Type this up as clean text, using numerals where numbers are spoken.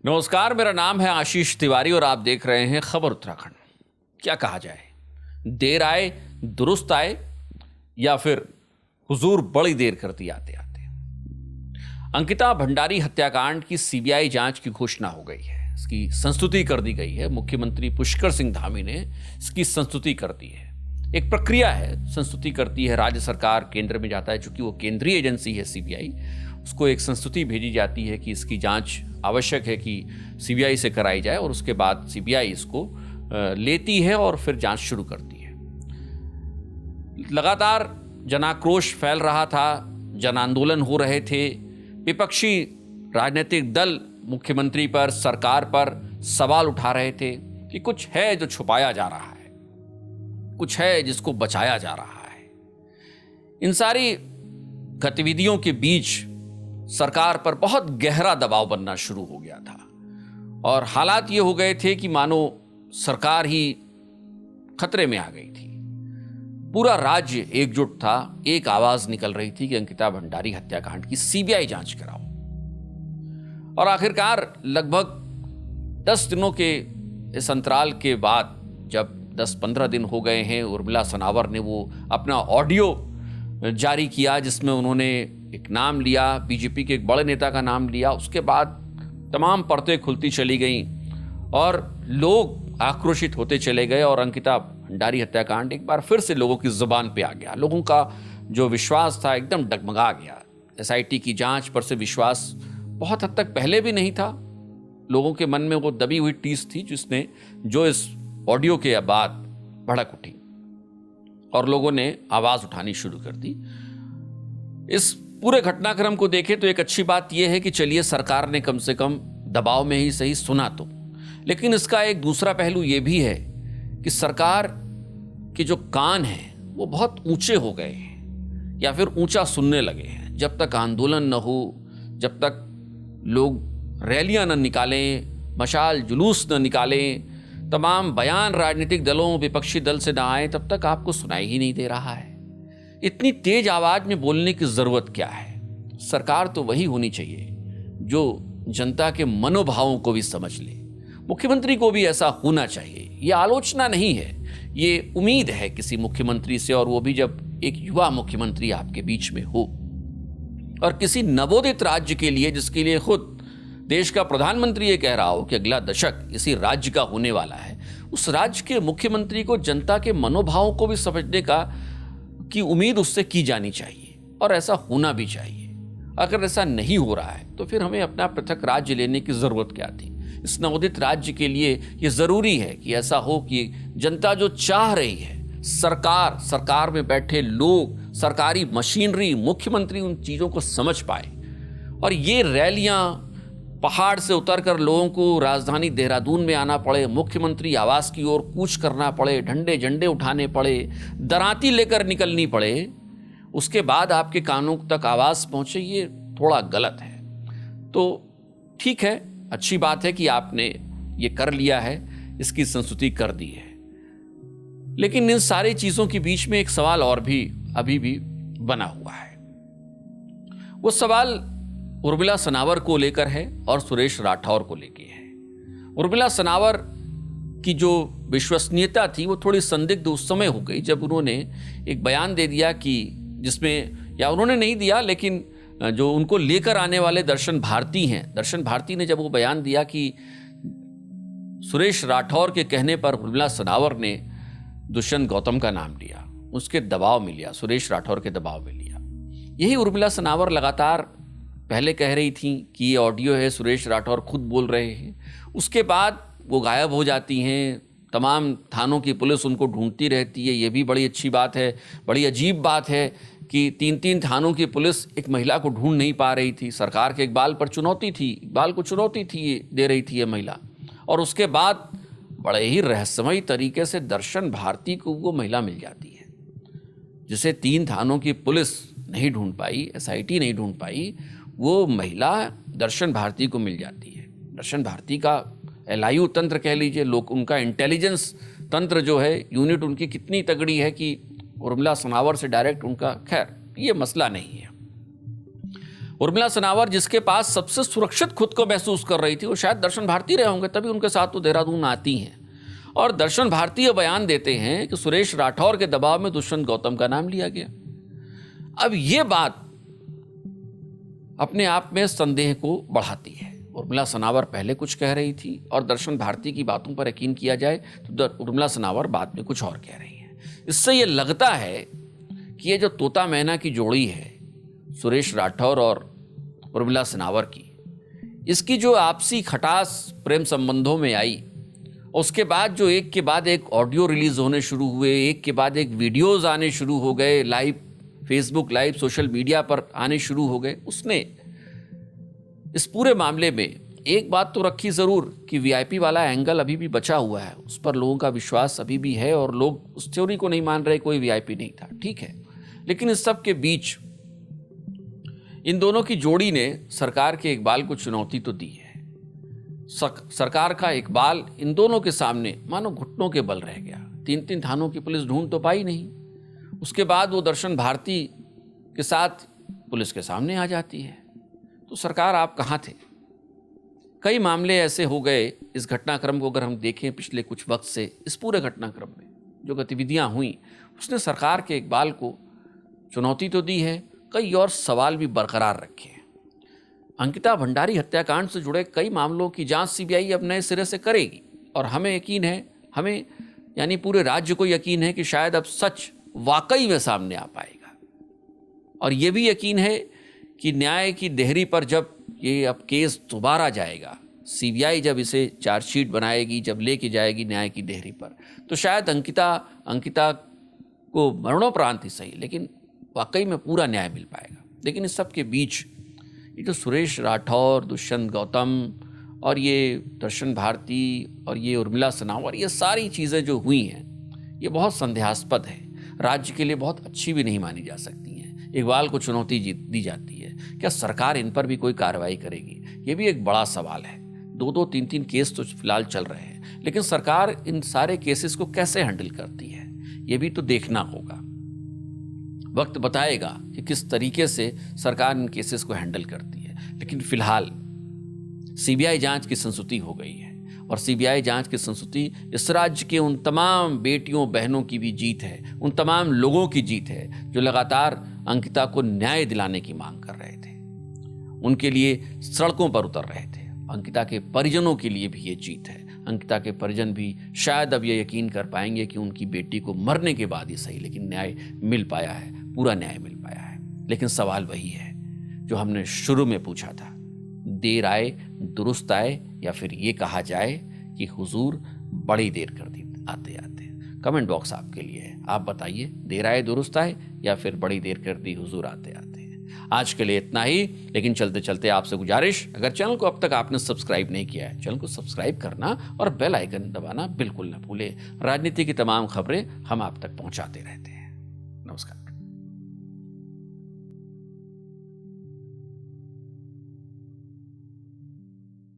नमस्कार, मेरा नाम है आशीष तिवारी और आप देख रहे हैं खबर उत्तराखंड। क्या कहा जाए, देर आए दुरुस्त आए या फिर हुजूर बड़ी देर कर दी आते आते। अंकिता भंडारी हत्याकांड की सीबीआई जांच की घोषणा हो गई है, इसकी संस्तुति कर दी गई है। मुख्यमंत्री पुष्कर सिंह धामी ने इसकी संस्तुति कर दी है। एक प्रक्रिया है, संस्तुति करती है राज्य सरकार, केंद्र में जाता है, चूंकि वो केंद्रीय एजेंसी है सीबीआई, उसको एक संस्तुति भेजी जाती है कि इसकी जांच आवश्यक है कि सीबीआई से कराई जाए और उसके बाद सीबीआई इसको लेती है और फिर जांच शुरू करती है। लगातार जनाक्रोश फैल रहा था, जन आंदोलन हो रहे थे, विपक्षी राजनीतिक दल मुख्यमंत्री पर, सरकार पर सवाल उठा रहे थे कि कुछ है जो छुपाया जा रहा है, कुछ है जिसको बचाया जा रहा है। इन सारी गतिविधियों के बीच सरकार पर बहुत गहरा दबाव बनना शुरू हो गया था और हालात ये हो गए थे कि मानो सरकार ही खतरे में आ गई थी। पूरा राज्य एकजुट था, एक आवाज निकल रही थी कि अंकिता भंडारी हत्याकांड की सीबीआई जांच कराओ। और आखिरकार लगभग 10 दिनों के इस अंतराल के बाद, जब 10-15 दिन हो गए हैं, उर्मिला सनावर ने वो अपना ऑडियो जारी किया जिसमें उन्होंने एक नाम लिया, बीजेपी के एक बड़े नेता का नाम लिया। उसके बाद तमाम परतें खुलती चली गईं और लोग आक्रोशित होते चले गए और अंकिता भंडारी हत्याकांड एक बार फिर से लोगों की जुबान पे आ गया। लोगों का जो विश्वास था एकदम डगमगा गया। एसआईटी की जांच पर से विश्वास बहुत हद तक पहले भी नहीं था। लोगों के मन में वो दबी हुई टीस थी जिसने जो इस ऑडियो के बाद भड़क उठी और लोगों ने आवाज उठानी शुरू कर दी। इस पूरे घटनाक्रम को देखें तो एक अच्छी बात यह है कि चलिए सरकार ने कम से कम दबाव में ही सही सुना तो, लेकिन इसका एक दूसरा पहलू यह भी है कि सरकार के जो कान हैं वो बहुत ऊंचे हो गए हैं या फिर ऊंचा सुनने लगे हैं। जब तक आंदोलन न हो, जब तक लोग रैलियां न निकालें, मशाल जुलूस न निकालें, तमाम बयान राजनीतिक दलों, विपक्षी दल से ना आए, तब तक आपको सुनाई ही नहीं दे रहा है। इतनी तेज आवाज में बोलने की जरूरत क्या है? सरकार तो वही होनी चाहिए जो जनता के मनोभावों को भी समझ ले। मुख्यमंत्री को भी ऐसा होना चाहिए। ये आलोचना नहीं है, ये उम्मीद है किसी मुख्यमंत्री से, और वो भी जब एक युवा मुख्यमंत्री आपके बीच में हो। और किसी नवोदित राज्य के लिए, जिसके लिए खुद देश का प्रधानमंत्री ये कह रहा हो कि अगला दशक इसी राज्य का होने वाला है, उस राज्य के मुख्यमंत्री को जनता के मनोभावों को भी समझने की उम्मीद उससे की जानी चाहिए और ऐसा होना भी चाहिए। अगर ऐसा नहीं हो रहा है तो फिर हमें अपना पृथक राज्य लेने की जरूरत क्या थी? इस नवोदित राज्य के लिए यह जरूरी है कि ऐसा हो कि जनता जो चाह रही है, सरकार में बैठे लोग, सरकारी मशीनरी, मुख्यमंत्री उन चीजों को समझ पाए। और ये रैलियां, पहाड़ से उतरकर लोगों को राजधानी देहरादून में आना पड़े, मुख्यमंत्री आवास की ओर कूच करना पड़े, झंडे झंडे उठाने पड़े, दराती लेकर निकलनी पड़े, उसके बाद आपके कानों तक आवाज पहुंचे, ये थोड़ा गलत है। तो ठीक है, अच्छी बात है कि आपने ये कर लिया है, इसकी संस्तुति कर दी है। लेकिन इन सारी चीजों के बीच में एक सवाल और भी अभी भी बना हुआ है। वो सवाल उर्मिला सनावर को लेकर है और सुरेश राठौर को लेकर है। उर्मिला सनावर की जो विश्वसनीयता थी वो थोड़ी संदिग्ध उस समय हो गई जब उन्होंने एक बयान दे दिया कि जिसमें, या उन्होंने नहीं दिया लेकिन जो उनको लेकर आने वाले दर्शन भारती हैं, दर्शन भारती ने जब वो बयान दिया कि सुरेश राठौर के कहने पर उर्मिला सनावर ने दुष्यंत गौतम का नाम लिया, उसके दबाव में लिया, सुरेश राठौर के दबाव में लिया। यही उर्मिला सनावर लगातार पहले कह रही थी कि ये ऑडियो है, सुरेश राठौर खुद बोल रहे हैं। उसके बाद वो गायब हो जाती हैं, तमाम थानों की पुलिस उनको ढूंढती रहती है। ये भी बड़ी अच्छी बात है। बड़ी अजीब बात है कि 3-3 थानों की पुलिस एक महिला को ढूंढ नहीं पा रही थी। सरकार के इकबाल पर चुनौती थी, इकबाल को चुनौती थी दे रही थी ये महिला, और उसके बाद बड़े ही रहस्यमयी तरीके से दर्शन भारती को वो महिला मिल जाती है, जिसे 3 थानों की पुलिस नहीं ढूंढ पाई, एसआईटी नहीं ढूंढ पाई, वो महिला दर्शन भारती को मिल जाती है। दर्शन भारती का एलआईयू तंत्र कह लीजिए, लोग उनका इंटेलिजेंस तंत्र जो है, यूनिट उनकी कितनी तगड़ी है कि उर्मिला सनावर से डायरेक्ट उनका, खैर ये मसला नहीं है। उर्मिला सनावर जिसके पास सबसे सुरक्षित खुद को महसूस कर रही थी, वो शायद दर्शन भारती रहे होंगे, तभी उनके साथ वो देहरादून आती हैं और दर्शन भारती ये बयान देते हैं कि सुरेश राठौर के दबाव में दुष्यंत गौतम का नाम लिया गया। अब ये बात अपने आप में संदेह को बढ़ाती है। उर्मिला सनावर पहले कुछ कह रही थी और दर्शन भारती की बातों पर यकीन किया जाए तो उर्मिला सनावर बाद में कुछ और कह रही है। इससे ये लगता है कि ये जो तोता मैना की जोड़ी है सुरेश राठौर और उर्मिला सनावर की, इसकी जो आपसी खटास प्रेम संबंधों में आई, उसके बाद जो एक के बाद एक ऑडियो रिलीज होने शुरू हुए, एक के बाद एक वीडियोस आने शुरू हो गए, live Facebook live social media पर आने शुरू हो गए, उसने इस पूरे मामले में एक बात तो रखी जरूर कि वीआईपी वाला एंगल अभी भी बचा हुआ है, उस पर लोगों का विश्वास अभी भी है और लोग उस थ्योरी को नहीं मान रहे कोई वीआईपी नहीं था, ठीक है। लेकिन इस सब के बीच इन दोनों की जोड़ी ने सरकार के इकबाल को चुनौती तो दी है। सरकार का इकबाल इन दोनों के सामने मानो घुटनों के बल रह गया। 3-3 थानों की पुलिस ढूंढ तो पाई नहीं, उसके बाद वो दर्शन भारती के साथ पुलिस के सामने आ जाती है। तो सरकार आप कहाँ थे? कई मामले ऐसे हो गए इस घटनाक्रम को अगर हम देखें पिछले कुछ वक्त से, इस पूरे घटनाक्रम में जो गतिविधियां हुई उसने सरकार के इकबाल को चुनौती तो दी है, कई और सवाल भी बरकरार रखे हैं। अंकिता भंडारी हत्याकांड से जुड़े कई मामलों की जांच सीबीआई अब नए सिरे से करेगी और हमें यकीन है, हमें यानी पूरे राज्य को यकीन है कि शायद अब सच वाकई में सामने आ पाएगा। और ये भी यकीन है कि न्याय की देहरी पर जब ये अब केस दोबारा जाएगा, सीबीआई जब इसे चार्जशीट बनाएगी, जब लेके जाएगी न्याय की देहरी पर, तो शायद अंकिता को मरणोपरांत ही सही लेकिन वाकई में पूरा न्याय मिल पाएगा। लेकिन इस सब के बीच ये जो सुरेश राठौर, दुष्यंत गौतम और ये दर्शन भारती और ये उर्मिला सनावर, ये सारी चीज़ें जो हुई हैं ये बहुत संदेहास्पद है, राज्य के लिए बहुत अच्छी भी नहीं मानी जा सकती हैं। इकबाल को चुनौती दी जाती है, क्या सरकार इन पर भी कोई कार्रवाई करेगी? ये भी एक बड़ा सवाल है। 2-2, 3-3 केस तो फिलहाल चल रहे हैं, लेकिन सरकार इन सारे केसेस को कैसे हैंडल करती है ये भी तो देखना होगा। वक्त बताएगा कि किस तरीके से सरकार इन केसेस को हैंडल करती है। लेकिन फिलहाल सीबीआई जांच की संस्तुति हो गई है और सीबीआई जांच की संस्तुति इस राज्य के उन तमाम बेटियों बहनों की भी जीत है, उन तमाम लोगों की जीत है जो लगातार अंकिता को न्याय दिलाने की मांग कर रहे थे, उनके लिए सड़कों पर उतर रहे थे। अंकिता के परिजनों के लिए भी ये जीत है। अंकिता के परिजन भी शायद अब ये यकीन कर पाएंगे कि उनकी बेटी को मरने के बाद ही सही लेकिन न्याय मिल पाया है, पूरा न्याय मिल पाया है। लेकिन सवाल वही है जो हमने शुरू में पूछा था, देर आए दुरुस्त आए, या फिर ये कहा जाए कि हुजूर बड़ी देर कर दी आते आते। कमेंट बॉक्स आपके लिए है, आप बताइए देर आए दुरुस्त आए या फिर बड़ी देर कर दी हुजूर आते आते। आज के लिए इतना ही, लेकिन चलते चलते आपसे गुजारिश, अगर चैनल को अब तक आपने सब्सक्राइब नहीं किया है, चैनल को सब्सक्राइब करना और बेल आइकन दबाना बिल्कुल न भूलें। राजनीति की तमाम खबरें हम आप तक पहुंचाते रहते हैं। नमस्कार।